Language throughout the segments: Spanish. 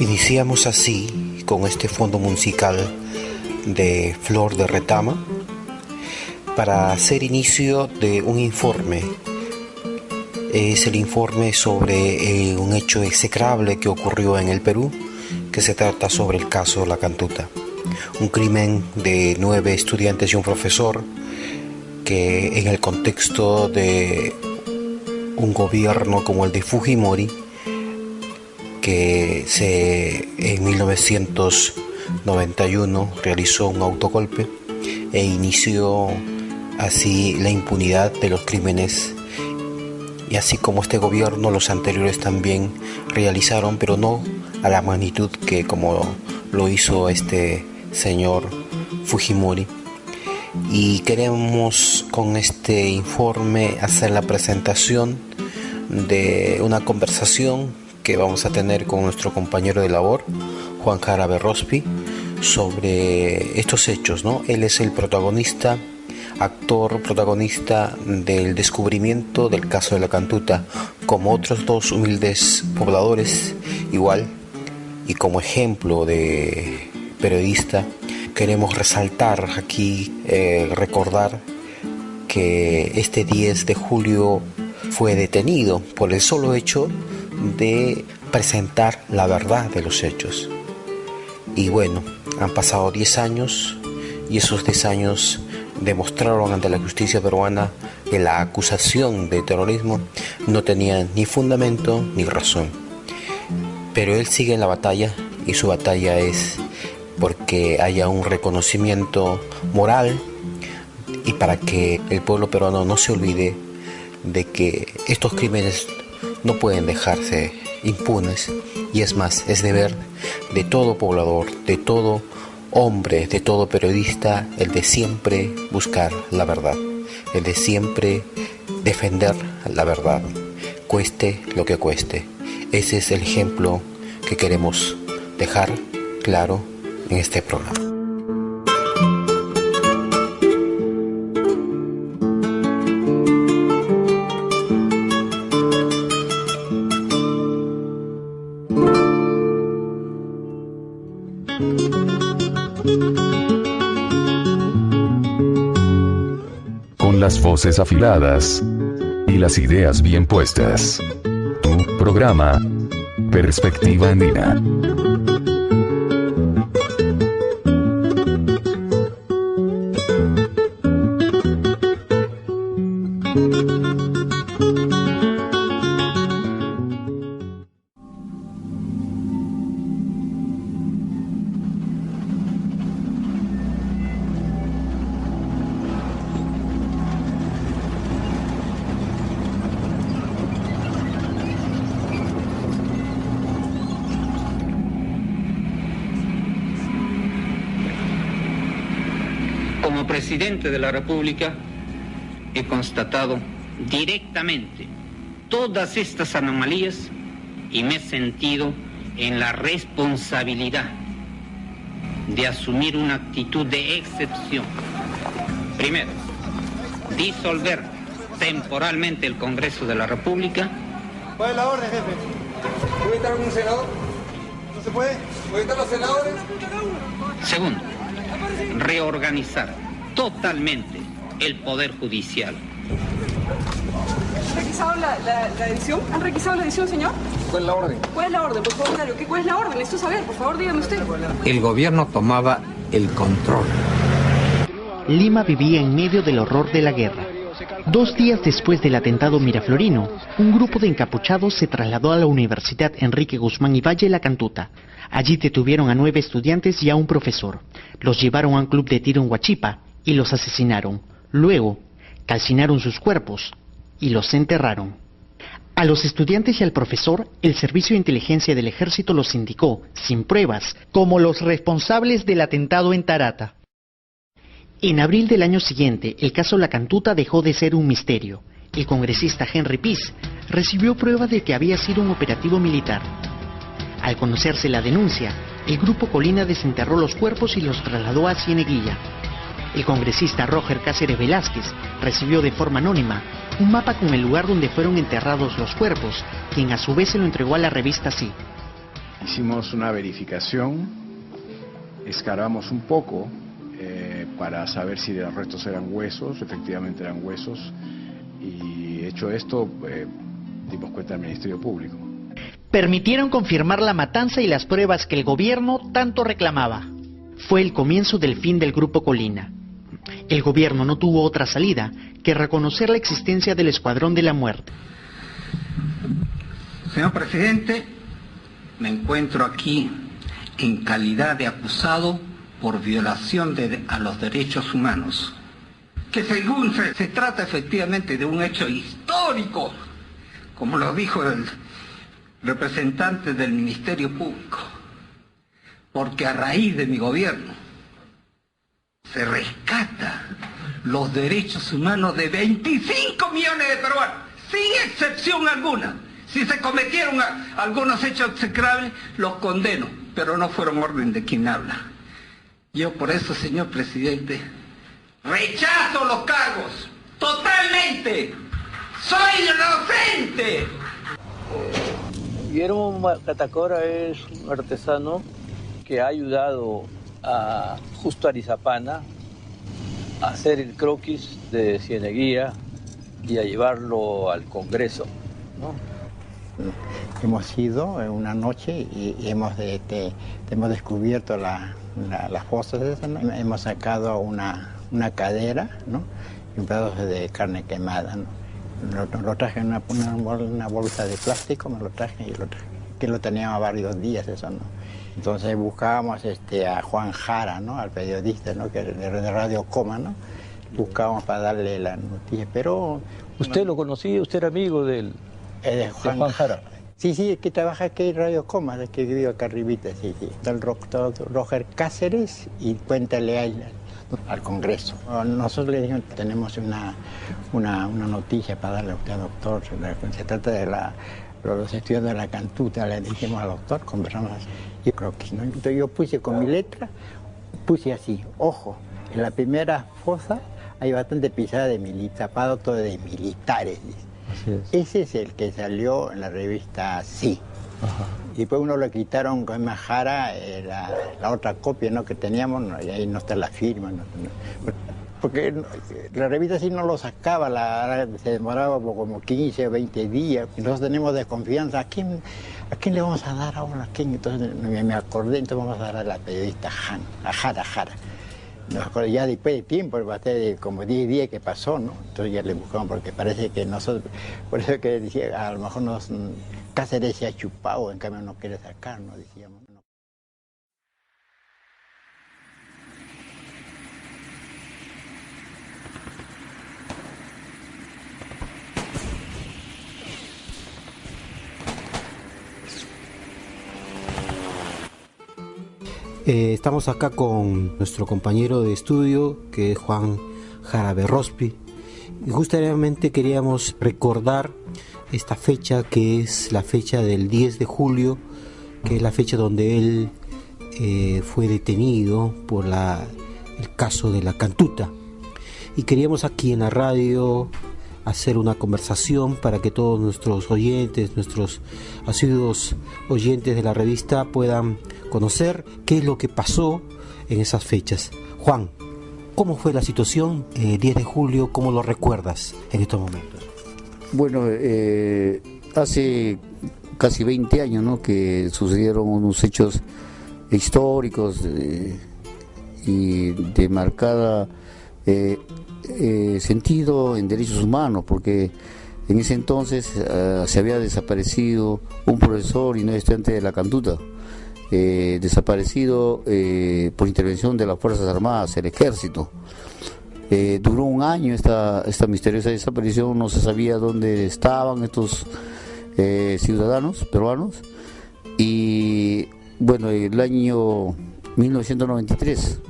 Iniciamos así con este fondo musical de Flor de Retama para hacer inicio de un informe. Es el informe sobre un hecho execrable que ocurrió en el Perú, que se trata sobre el caso La Cantuta, un crimen de 9 estudiantes y un profesor que en el contexto de un gobierno como el de Fujimori, que en 1991 realizó un autogolpe e inició así la impunidad de los crímenes, y así como este gobierno, los anteriores también realizaron, pero no a la magnitud que como lo hizo este señor Fujimori. Y queremos con este informe hacer la presentación de una conversación que vamos a tener con nuestro compañero de labor, Juan Jarabe Rospi, sobre estos hechos, ¿no? Él es el protagonista, actor protagonista del descubrimiento del caso de La Cantuta, como otros 2 humildes pobladores, igual, y como ejemplo de periodista, queremos resaltar aquí, recordar que este 10 de julio fue detenido por el solo hecho de presentar la verdad de los hechos. Y bueno, han pasado 10 años y esos 10 años demostraron ante la justicia peruana que la acusación de terrorismo no tenía ni fundamento ni razón. Pero él sigue en la batalla, y su batalla es porque haya un reconocimiento moral y para que el pueblo peruano no se olvide de que estos crímenes no pueden dejarse impunes, y es más, es deber de todo poblador, de todo hombre, de todo periodista, el de siempre buscar la verdad, el de siempre defender la verdad, cueste lo que cueste. Ese es el ejemplo que queremos dejar claro en este programa. Con las voces afiladas y las ideas bien puestas. Tu programa, Perspectiva Andina. Como presidente de la República, he constatado directamente todas estas anomalías y me he sentido en la responsabilidad de asumir una actitud de excepción. Primero, disolver temporalmente el Congreso de la República. ¿Cuál es la orden, jefe? ¿Puede estar un senador? ¿No se puede? ¿Puede estar los senadores? Segundo, reorganizar totalmente el Poder Judicial. ¿Han requisado la edición? ¿Han requisado la edición, señor? ¿Cuál es la orden? ¿Cuál es la orden, por favor? Claro, ¿cuál es la orden? Necesito saber, por favor, dígame usted. El gobierno tomaba el control. Lima vivía en medio del horror de la guerra. 2 días después del atentado miraflorino, un grupo de encapuchados se trasladó a la Universidad Enrique Guzmán y Valle La Cantuta. Allí detuvieron a 9 estudiantes y a un profesor. Los llevaron a un club de tiro en Huachipa y los asesinaron. Luego, calcinaron sus cuerpos y los enterraron. A los estudiantes y al profesor, el Servicio de Inteligencia del Ejército los indicó, sin pruebas, como los responsables del atentado en Tarata. En abril del año siguiente, el caso La Cantuta dejó de ser un misterio. El congresista Henry Pease recibió prueba de que había sido un operativo militar. Al conocerse la denuncia, el grupo Colina desenterró los cuerpos y los trasladó a Cieneguilla. El congresista Roger Cáceres Velázquez recibió de forma anónima un mapa con el lugar donde fueron enterrados los cuerpos, quien a su vez se lo entregó a la revista Sí. Hicimos una verificación, escarbamos un poco para saber si los restos eran huesos, efectivamente eran huesos, y hecho esto, dimos cuenta al Ministerio Público. Permitieron confirmar la matanza y las pruebas que el gobierno tanto reclamaba. Fue el comienzo del fin del Grupo Colina. El gobierno no tuvo otra salida que reconocer la existencia del Escuadrón de la Muerte. Señor presidente, me encuentro aquí en calidad de acusado por violación a los derechos humanos, que según se trata efectivamente de un hecho histórico, como lo dijo el representante del Ministerio Público, porque a raíz de mi gobierno se rescata los derechos humanos de 25 millones de peruanos, sin excepción alguna. Si se cometieron algunos hechos execrables, los condeno, pero no fueron orden de quien habla. Yo por eso, señor presidente, rechazo los cargos, totalmente. ¡Soy inocente! Guillermo Catacora es un artesano que ha ayudado a Justo Arizapana a hacer el croquis de Cieneguía y a llevarlo al Congreso, ¿no? Hemos ido en una noche y hemos descubierto las fosas, ¿no? Hemos sacado una cadera, ¿no? Y un pedazo de carne quemada, ¿no? Lo traje en una bolsa de plástico, me lo traje que lo teníamos varios días eso, ¿no? Entonces buscábamos a Juan Jara, ¿no? Al periodista, ¿no? Que de Radio Coma, ¿no? Buscábamos para darle la noticia, pero... ¿Usted lo conocía? ¿Usted era amigo de Juan Jara? Sí, que trabaja aquí en Radio Coma, que vive acá arribita, sí. Del doctor Roger Cáceres y cuéntale al Congreso. Nosotros le dijimos, tenemos una noticia para darle a usted, doctor. Se trata de los estudios de la cantuta, le dijimos al doctor, conversamos así. Yo creo que no. Entonces yo puse con mi letra, puse así, ojo, en la primera fosa hay bastante pisada de tapado todo de militares. Ese es el que salió en la revista Sí. Ajá. Y después uno lo quitaron con Majara, la otra copia, ¿no? Que teníamos, ¿no? Y ahí no está la firma, ¿no? Porque la revista Sí no lo sacaba, se demoraba como 15 o 20 días. Nosotros tenemos desconfianza. ¿A quién le vamos a dar ahora? ¿A quién? Entonces me acordé, entonces vamos a dar a la periodista a Jara. Nos acordé ya después de tiempo, va a ser como 10 días que pasó, ¿no? Entonces ya le buscamos porque parece que nosotros, por eso que decía, a lo mejor Cáceres se ha chupado, en cambio no quiere sacar, ¿no? Decíamos. ¿No? Estamos acá con nuestro compañero de estudio, que es Juan Jara Berrospi, y justamente queríamos recordar esta fecha, que es la fecha del 10 de julio, que es la fecha donde él fue detenido por el caso de la cantuta. Y queríamos aquí en la radio hacer una conversación para que todos nuestros oyentes, nuestros asiduos oyentes de la revista puedan conocer qué es lo que pasó en esas fechas. Juan, ¿cómo fue la situación 10 de julio? ¿Cómo lo recuerdas en estos momentos? Bueno, hace casi 20 años, ¿no?, que sucedieron unos hechos históricos y de marcada sentido en derechos humanos, porque en ese entonces se había desaparecido un profesor y no estudiante de la cantuta, desaparecido por intervención de las Fuerzas Armadas, el Ejército. Duró un año esta misteriosa desaparición, no se sabía dónde estaban estos ciudadanos peruanos, y bueno, el año 1993,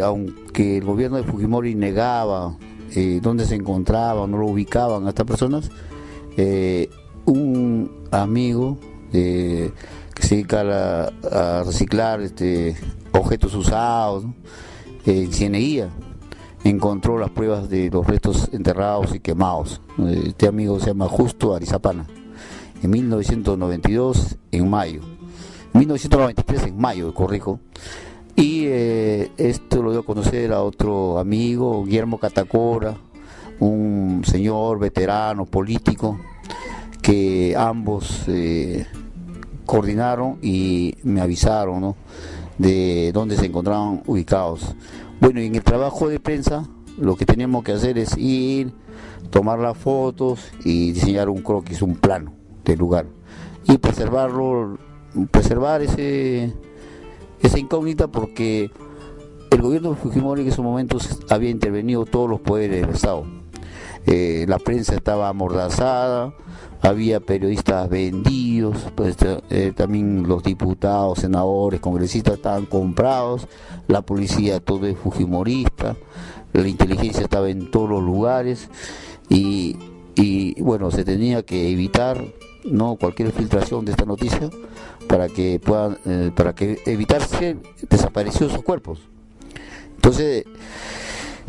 aunque el gobierno de Fujimori negaba dónde se encontraban, no lo ubicaban a estas personas, un amigo que se dedica a reciclar objetos usados, ¿no?, en Cieneguía, encontró las pruebas de los restos enterrados y quemados. Este amigo se llama Justo Arizapana, en 1992, en mayo. 1993, en mayo, corrijo. Y esto lo dio a conocer a otro amigo, Guillermo Catacora, un señor veterano político, que ambos coordinaron y me avisaron, ¿no?, de dónde se encontraban ubicados. Bueno, y en el trabajo de prensa lo que teníamos que hacer es ir, tomar las fotos y diseñar un croquis, un plano del lugar, y preservar esa incógnita, porque el gobierno de Fujimori en esos momentos había intervenido todos los poderes del Estado. La prensa estaba amordazada, había periodistas vendidos, pues, también los diputados, senadores, congresistas estaban comprados, la policía todo es fujimorista, la inteligencia estaba en todos los lugares y bueno, se tenía que evitar, no, cualquier filtración de esta noticia para que puedan evitarse desaparecer esos cuerpos. Entonces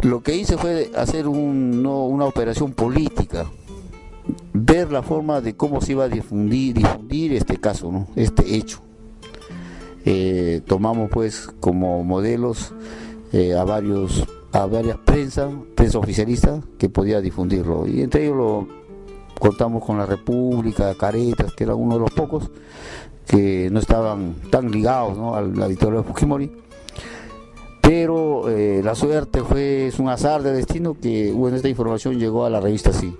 lo que hice fue hacer una operación política, ver la forma de cómo se iba a difundir este caso, ¿no?, este hecho. Tomamos pues como modelos a varias prensa oficialista que podía difundirlo, y entre ellos contamos con La República, Caretas, que era uno de los pocos que no estaban tan ligados, ¿no?, a la dictadura de Fujimori. Pero la suerte es un azar de destino que, bueno, esta información llegó a la revista Sí.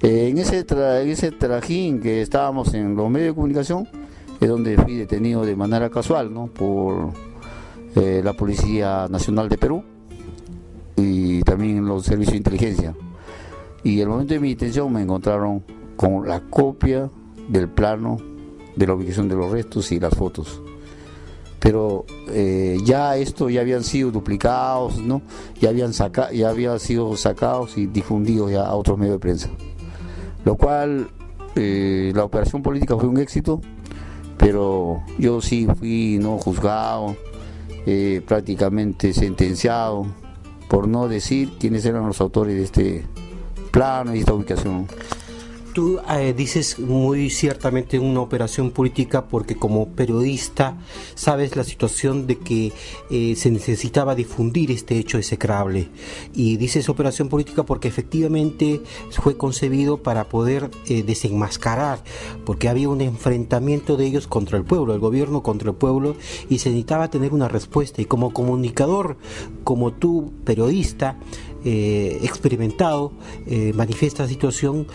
En ese trajín que estábamos en los medios de comunicación es donde fui detenido de manera casual, ¿no?, por la Policía Nacional de Perú y también los servicios de inteligencia. Y al momento de mi detención me encontraron con la copia del plano de la ubicación de los restos y las fotos. Pero ya habían sido duplicados, ¿no?, ya habían sido sacados y difundidos ya a otros medios de prensa. Lo cual, la operación política fue un éxito, pero yo sí fui no juzgado, prácticamente sentenciado, por no decir quiénes eran los autores de este plano y esta ubicación. Tú dices muy ciertamente una operación política porque como periodista sabes la situación de que se necesitaba difundir este hecho execrable, y dices operación política porque efectivamente fue concebido para poder desenmascarar, porque había un enfrentamiento de ellos contra el pueblo, el gobierno contra el pueblo, y se necesitaba tener una respuesta. Y como comunicador, como tú periodista experimentado, manifiesta la situación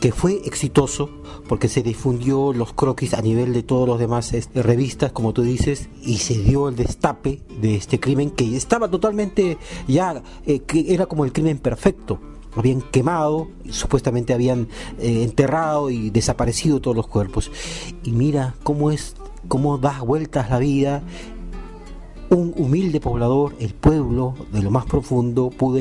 que fue exitoso porque se difundió los croquis a nivel de todos los demás revistas, como tú dices, y se dio el destape de este crimen que estaba totalmente ya, que era como el crimen perfecto. Habían quemado, supuestamente habían enterrado y desaparecido todos los cuerpos. Y mira cómo da vueltas la vida. Un humilde poblador, el pueblo de lo más profundo, pudo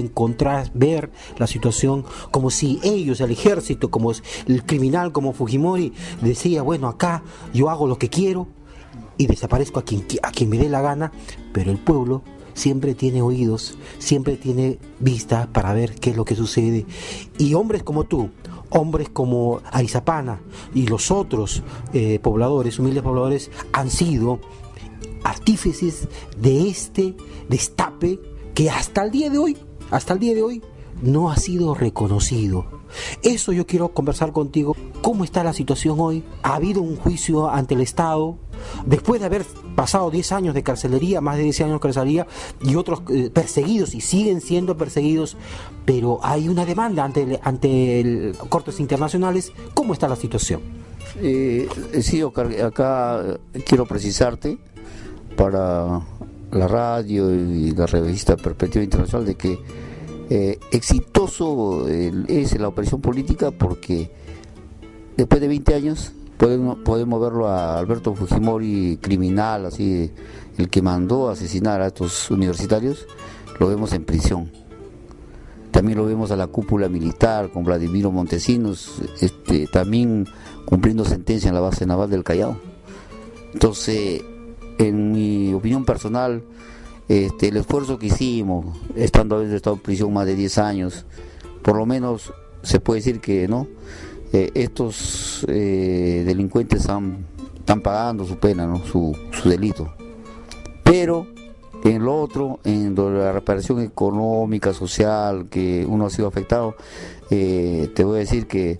ver la situación como si ellos, el ejército, como el criminal, como Fujimori, decía, bueno, acá yo hago lo que quiero y desaparezco a quien me dé la gana, pero el pueblo siempre tiene oídos, siempre tiene vista para ver qué es lo que sucede. Y hombres como tú, hombres como Arizapana y los otros pobladores, humildes pobladores, han sido artífices de este destape que hasta el día de hoy no ha sido reconocido. Eso yo quiero conversar contigo. ¿Cómo está la situación hoy? ¿Ha habido un juicio ante el Estado? Después de haber pasado 10 años de carcelería, más de 10 años de carcelería, y otros perseguidos, y siguen siendo perseguidos, pero hay una demanda ante cortes internacionales. ¿Cómo está la situación? Sí, acá quiero precisarte para la radio y la revista Perspectiva Internacional de que exitoso es la operación política, porque después de 20 años podemos verlo a Alberto Fujimori, criminal, así, el que mandó a asesinar a estos universitarios, lo vemos en prisión. También lo vemos a la cúpula militar con Vladimiro Montesinos, también cumpliendo sentencia en la base naval del Callao. Entonces, en mi opinión personal, el esfuerzo que hicimos, habiendo estado en prisión más de 10 años, por lo menos se puede decir que no estos delincuentes están pagando su pena, ¿no? su delito. Pero en lo otro, en la reparación económica, social, que uno ha sido afectado, te voy a decir que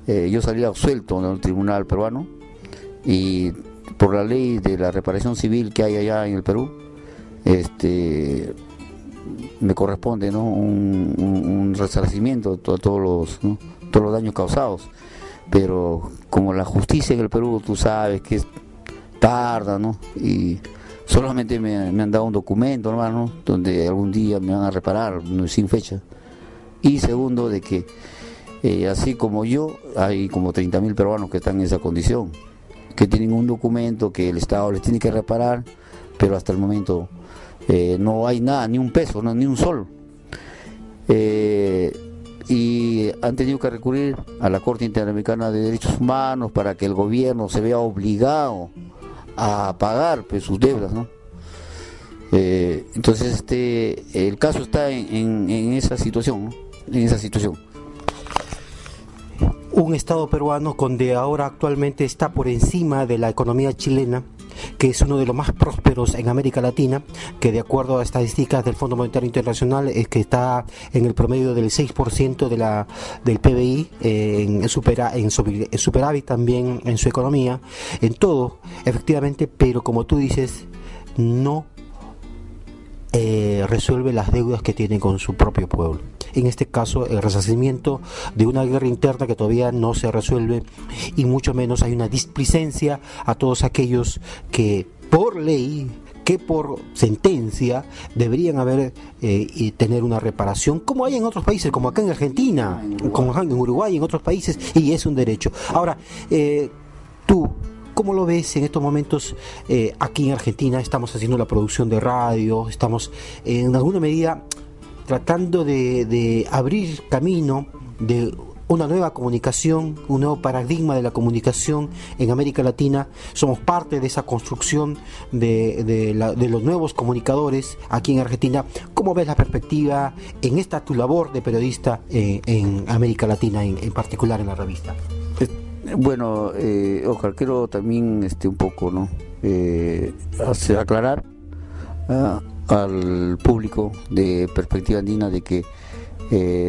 yo salí absuelto en el tribunal peruano, y por la ley de la reparación civil que hay allá en el Perú, me corresponde, ¿no? un resarcimiento a todos los daños causados. Pero como la justicia en el Perú, tú sabes que tarda, ¿no? Y solamente me han dado un documento, hermano, donde algún día me van a reparar, no, sin fecha. Y segundo, de que así como yo, hay como 30.000 peruanos que están en esa condición, que tienen un documento que el Estado les tiene que reparar, pero hasta el momento no hay nada, ni un peso, no, ni un sol. Y han tenido que recurrir a la Corte Interamericana de Derechos Humanos para que el gobierno se vea obligado a pagar, pues, sus deudas, ¿no? Entonces el caso está en esa situación, ¿no? En esa situación. Un Estado peruano donde ahora actualmente está por encima de la economía chilena, que es uno de los más prósperos en América Latina, que de acuerdo a estadísticas del Fondo Monetario Internacional es que está en el promedio del 6% del PBI, en superávit también en su economía, en todo, efectivamente, pero como tú dices, no resuelve las deudas que tiene con su propio pueblo. En este caso, el resarcimiento de una guerra interna que todavía no se resuelve, y mucho menos hay una displicencia a todos aquellos que por ley, que por sentencia deberían haber y tener una reparación, como hay en otros países, como acá en Argentina, como en Uruguay, en otros países, y es un derecho. Ahora, tú, ¿cómo lo ves en estos momentos? Aquí en Argentina estamos haciendo la producción de radio, estamos en alguna medida tratando de abrir camino de una nueva comunicación, un nuevo paradigma de la comunicación en América Latina. Somos parte de esa construcción de los nuevos comunicadores aquí en Argentina. ¿Cómo ves la perspectiva en esta tu labor de periodista en América Latina, en particular en la revista? Bueno, Oscar, quiero también un poco, ¿no? Aclarar al público de Perspectiva Andina de que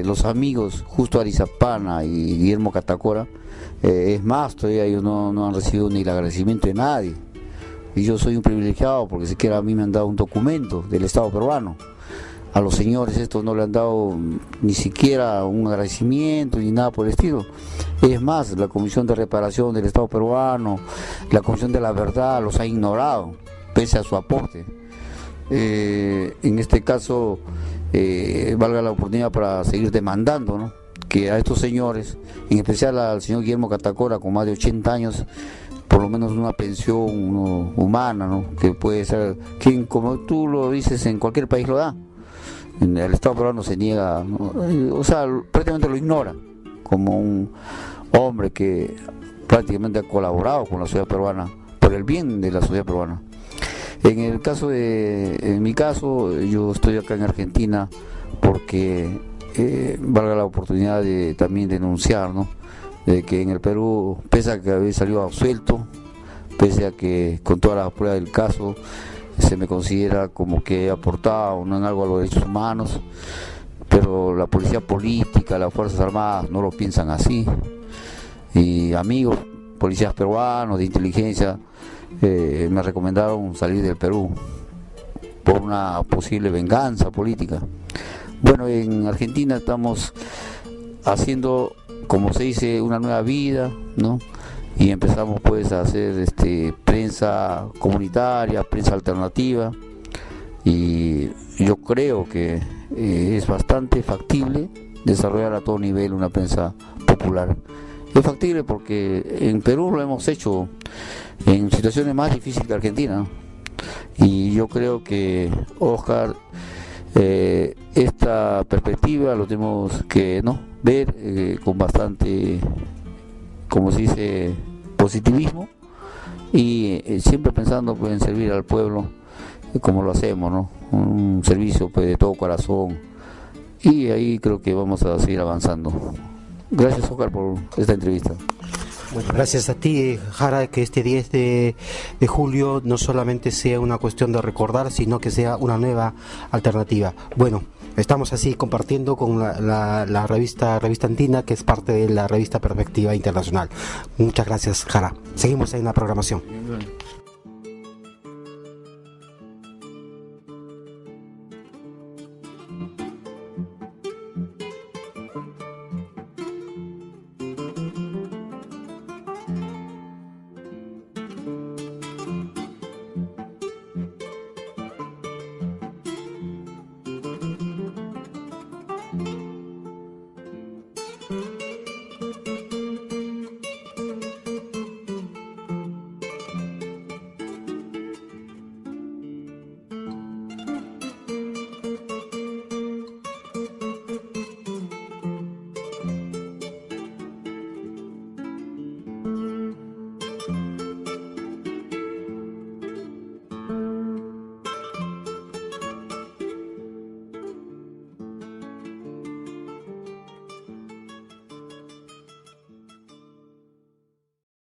los amigos Justo Arizapana y Guillermo Catacora, es más, todavía ellos no han recibido ni el agradecimiento de nadie, y yo soy un privilegiado porque siquiera a mí me han dado un documento del Estado peruano. A los señores estos no le han dado ni siquiera un agradecimiento ni nada por el estilo. Es más, la Comisión de Reparación del Estado peruano, la Comisión de la Verdad los ha ignorado, pese a su aporte. En este caso, valga la oportunidad para seguir demandando, ¿no? Que a estos señores, en especial al señor Guillermo Catacora, con más de 80 años, por lo menos una pensión humana, ¿no? Que puede ser, quien, como tú lo dices, en cualquier país lo da. En el Estado peruano se niega, ¿no? O sea, prácticamente lo ignora, como un hombre que prácticamente ha colaborado con la sociedad peruana, por el bien de la sociedad peruana. En mi caso, yo estoy acá en Argentina porque valga la oportunidad de también denunciar, ¿no? De que en el Perú, pese a que había salido absuelto, pese a que con todas las pruebas del caso se me considera como que he aportado, ¿no?, en algo a los derechos humanos, pero la policía política, las Fuerzas Armadas no lo piensan así. Y amigos, policías peruanos de inteligencia, me recomendaron salir del Perú por una posible venganza política. Bueno, en Argentina estamos haciendo, como se dice, una nueva vida, ¿no? Y empezamos pues a hacer prensa comunitaria, prensa alternativa, y yo creo que es bastante factible desarrollar a todo nivel una prensa popular. Es factible porque en Perú lo hemos hecho en situaciones más difíciles que Argentina, ¿no? Y yo creo que, Oscar, esta perspectiva lo tenemos que ver con bastante, como se dice, positivismo, y siempre pensando pues, en servir al pueblo, como lo hacemos, ¿no? Un servicio pues, de todo corazón, y ahí creo que vamos a seguir avanzando. Gracias, Oscar, por esta entrevista. Bueno, gracias a ti, Jara, que este 10 de julio no solamente sea una cuestión de recordar, sino que sea una nueva alternativa. Bueno, estamos así compartiendo con la revista Andina, que es parte de la revista Perspectiva Internacional. Muchas gracias, Jara. Seguimos en la programación.